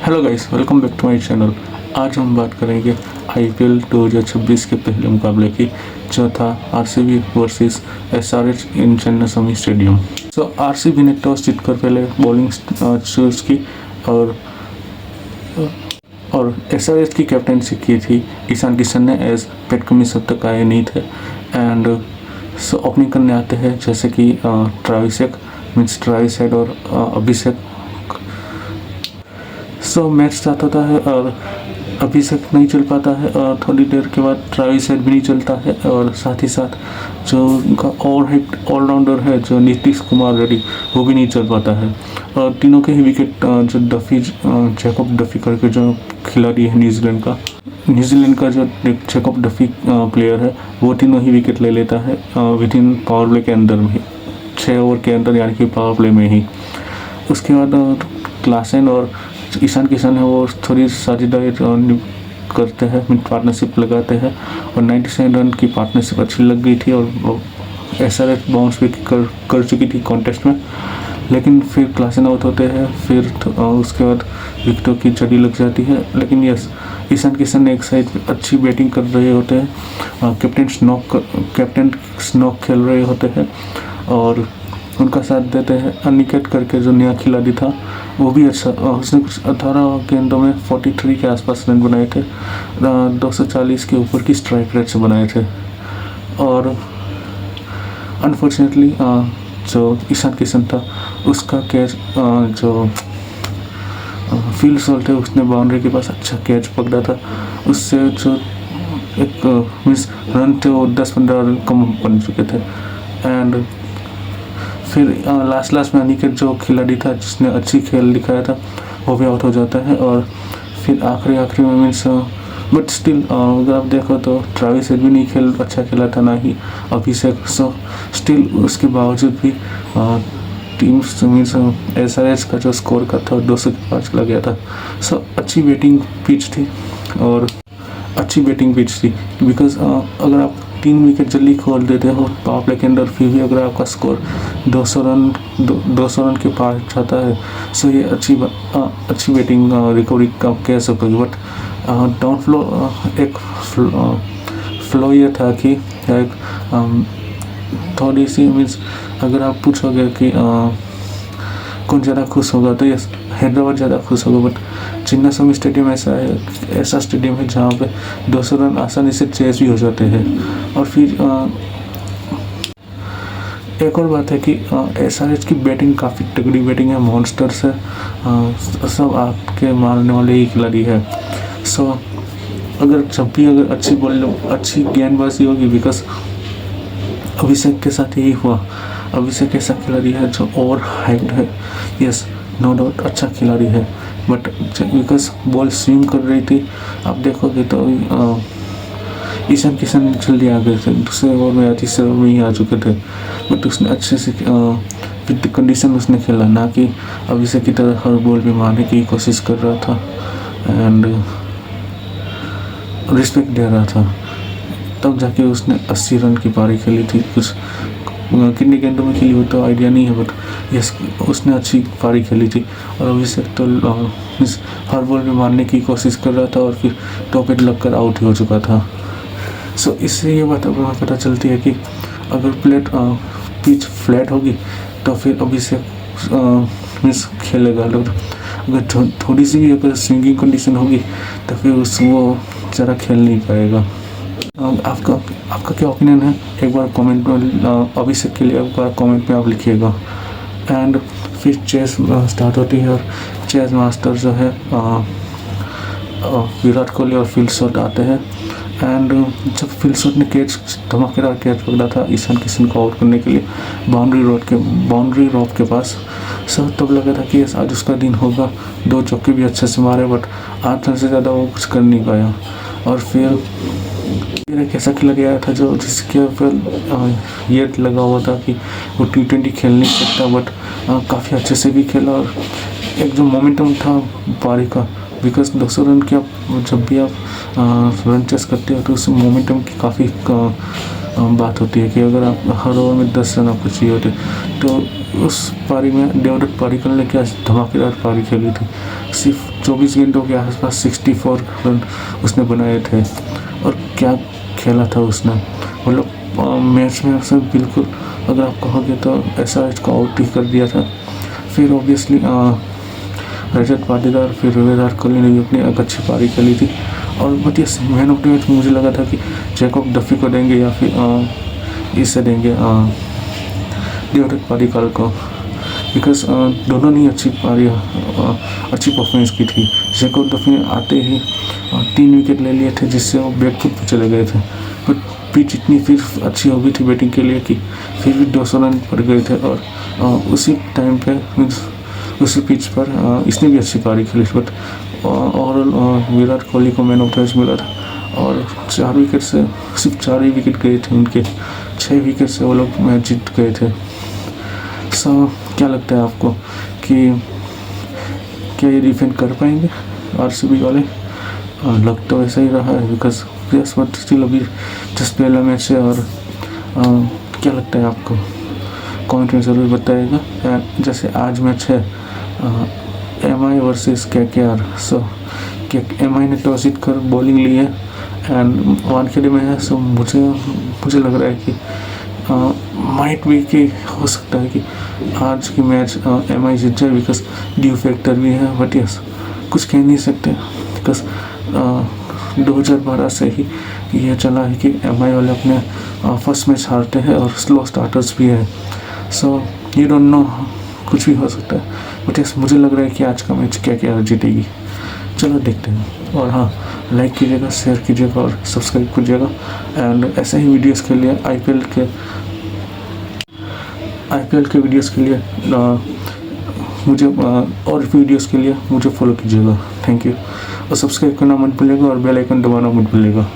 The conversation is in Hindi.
Hello guys, welcome back to my channel. आज हम बात करेंगे आईपीएल 2026 के पहले मुकाबले की, जो था आरसीबी वर्सेस एसआरएच इन चेन्नई स्टेडियम। सो आरसीबी ने टॉस जीतकर पहले बॉलिंग चूज की और एसआरएच की कैप्टनसी की थी ईशान किशन ने, एज पैट कमिंस अब तक आए नहीं थे। एंड सो ओपनिंग करने आते हैं जैसे कि ट्राविस हेड और अभिषेक। सो मैच स्टार्ट होता है और अभिषेक नहीं चल पाता है और थोड़ी देर के बाद ट्राविस हेड भी नहीं चलता है, और साथ ही साथ जो उनका ऑलराउंडर है जो नीतीश कुमार रेड्डी, वो भी नहीं चल पाता है। और तीनों के ही विकेट जो जैकब डफी करके जो खिलाड़ी है न्यूजीलैंड का जो जैकब डफी प्लेयर है, वो तीनों ही विकेट ले लेता है विद इन पावर प्ले के अंदर में, 6 ओवर के अंदर, यानी कि पावर प्ले में ही। उसके बाद क्लासेन और ईशान किशन है वो थोड़ी साझेदारी करते हैं, पार्टनरशिप लगाते हैं, और 97 रन की पार्टनरशिप अच्छी लग गई थी और एसआरएच बाउंस भी कर चुकी थी कॉन्टेस्ट में। लेकिन फिर क्लासेन आउट होते हैं, फिर उसके बाद विकेटों की जड़ी लग जाती है। लेकिन यस, ईशान किशन ने एक साइड अच्छी बैटिंग कर रहे होते हैं, कैप्टन स्नॉक खेल रहे होते हैं और उनका साथ देते हैं अनिकेत करके जो नया खिलाड़ी था, वो भी अच्छा। उसने कुछ 18 गेंदों में 43 के आसपास रन बनाए थे, 240 के ऊपर की स्ट्राइक रेट से बनाए थे। और अनफॉर्चुनेटली जो ईशान किशन था, उसका कैच जो फील्ड सॉल्ट है, उसने बाउंड्री के पास अच्छा कैच पकड़ा था, उससे जो एक मीन्स रन थे वो 10-15 रन कम बन चुके थे। एंड फिर लास्ट में अनिकेत जो खिलाड़ी था जिसने अच्छी खेल दिखाया था, वो भी आउट हो जाता है। और फिर आखिरी में मीन्स बट स्टिल अगर आप देखो तो ट्राविस हेड भी नहीं अच्छा खेला था, ना ही अभिषेक। सो स्टिल उसके बावजूद भी टीम मीन्स एसआरएच का जो स्कोर का था 200 के पार चला गया था। सो अच्छी बैटिंग पिच थी बिकॉज अगर आप 3 विकेट जल्दी खोल देते हो पावर प्ले के अंदर, फिर भी अगर आपका स्कोर 200 रन के पार जाता है, सो ये अच्छी बैटिंग रिकवरी का कह सकते हो। बट डाउन फ्लो ये था कि थोड़ी सी मीन्स अगर आप पूछोगे कि कौन ज़्यादा खुश होगा, तो यस, हैदराबाद ज़्यादा खुश होगा। बट चिन्नास्वामी स्टेडियम ऐसा स्टेडियम है जहाँ पे 200 रन आसानी से चेस भी हो जाते हैं। और फिर एक और बात है कि एसआरएच की बैटिंग काफ़ी तगड़ी बैटिंग है, मॉन्स्टर्स है, सब आपके मारने वाले ही खिलाड़ी है। सो अगर अच्छी गेंदबाजी होगी, बिकॉज अभिषेक के साथ यही हुआ। अभिषेक ऐसा खिलाड़ी है जो ओवर हाइप्ड है, यस, नो डाउट अच्छा खिलाड़ी है, बट बिकॉज बॉल स्विंग कर रही थी, आप देखोगे तो ईशान किशन जल्दी आ गए थे, दूसरे ओवर में या तीसरे ओवर में ही आ चुके थे। बट उसने अच्छे से विद कंडीशन उसने खेला, ना कि अभिषेक की तरह हर बॉल पे मारने की कोशिश कर रहा था एंड रिस्पेक्ट दे रहा था। तब जाके उसने 80 रन की पारी खेली थी। कुछ कितने गेंदों में खेली हो तो आइडिया नहीं है, बट यस, उसने अच्छी पारी खेली थी। और अभिषेक तो हर बॉल में मारने की कोशिश कर रहा था और फिर टॉप एट लगकर आउट हो चुका था। सो इससे ये बात पता चलती है कि अगर पिच फ्लैट होगी तो फिर अभिषेक मीन्स खेलेगा। अगर थोड़ी सी भी अगर स्विंगिंग कंडीशन होगी तो फिर वो ज़रा खेल नहीं पाएगा। आपका क्या ओपिनियन है, एक बार कमेंट में अभिषेक के लिए एक बार कमेंट में आप लिखिएगा। एंड फिर चेस स्टार्ट होती है और चेस मास्टर जो है विराट कोहली और फील्ड शॉट आते हैं। एंड जब फील्ड शॉट ने धमाकेदार कैच पकड़ा था ईशान किशन को आउट करने के लिए बाउंड्री रोप के पास, सो तब लगा था कि आज उसका दिन होगा। 2 चौके भी अच्छे से मारे, बट 8 रन से ज़्यादा वो कुछ कर नहीं पाया। और फिर एक ऐसा खिलाड़ी आया था जिसके ऊपर ये लगा हुआ था कि वो T20 खेल नहीं सकता, बट काफ़ी अच्छे से भी खेला। और एक जो मोमेंटम था पारी का, बिकॉज 200 रन की जब भी आप रन चेस करते हो तो उस मोमेंटम की काफ़ी बात होती है कि अगर आप हर ओवर में 10 रन आपको चाहिए होते, तो उस पारी में देवदत्त पारीकर ने क्या धमाकेदार पारी खेली थी। सिर्फ 24 गेंदों के आसपास 64 रन उसने बनाए थे और क्या खेला था उसने। मतलब मैच में से बिल्कुल अगर आप कहोगे तो ऐसा इसको आउट ही कर दिया था। फिर ऑब्वियसली रजत पाटीदार फिर विराट कोहली ने भी अपनी एक अच्छी पारी खेली थी। और बट ये मैन ऑफ द मैच मुझे लगा था कि जैकब डफी को देंगे या फिर इसे देंगे देवदत्त पारीकर को, बिकॉज दोनों ने अच्छी परफॉर्मेंस की थी। जैकब डफी ने आते ही 3 विकेट ले लिए थे जिससे वो बैकफुट पर चले गए थे। बट पिच इतनी फिर अच्छी हो गई थी बैटिंग के लिए कि फिर भी 200 रन पड़ गए थे। और उसी टाइम पे उसी पिच पर इसने भी अच्छी पारी खेली। बट ओवरऑल विराट कोहली को मैन ऑफ द मैच मिला था और 4 विकेट से सिर्फ 4 ही विकेट गए थे उनके, 6 विकेट से वो लोग मैच जीत गए थे। सो क्या लगता है आपको कि क्या ये डिफेंड कर पाएंगे आरसीबी वाले? लग तो ऐसा ही रहा है बिकॉज यस बट स्टिल अभी जस्ट पहला मैच है। और क्या लगता है आपको कमेंट में ज़रूर बताइएगा। जैसे आज मैच है MI वर्सेस KKR। सो MI ने टॉस जीत कर बॉलिंग ली है एंड वानखेड़े में है। सो मुझे लग रहा है कि माइट भी कि हो सकता है कि आज की मैच MI जीत जाए बिकॉज ड्यू फैक्टर भी है। बट यस कुछ कह नहीं सकते बिकॉज 2012 से ही ये चला है कि MI वाले अपने फर्स्ट मैच हारते हैं और स्लो स्टार्टर्स भी है। सो यू डोंट नो, कुछ भी हो सकता है। बट यस मुझे लग रहा है कि आज का मैच KKR जीतेगी। चलो देखते हैं। और हाँ, लाइक कीजिएगा, शेयर कीजिएगा और सब्सक्राइब कीजिएगा। एंड ऐसे ही वीडियोस के लिए IPL के वीडियोस के लिए मुझे और वीडियोस के लिए मुझे फॉलो कीजिएगा। Thank you. और सब्सक्राइब करना मत भूलिएगा और बेल आइकन दबाना मत भूलिएगा।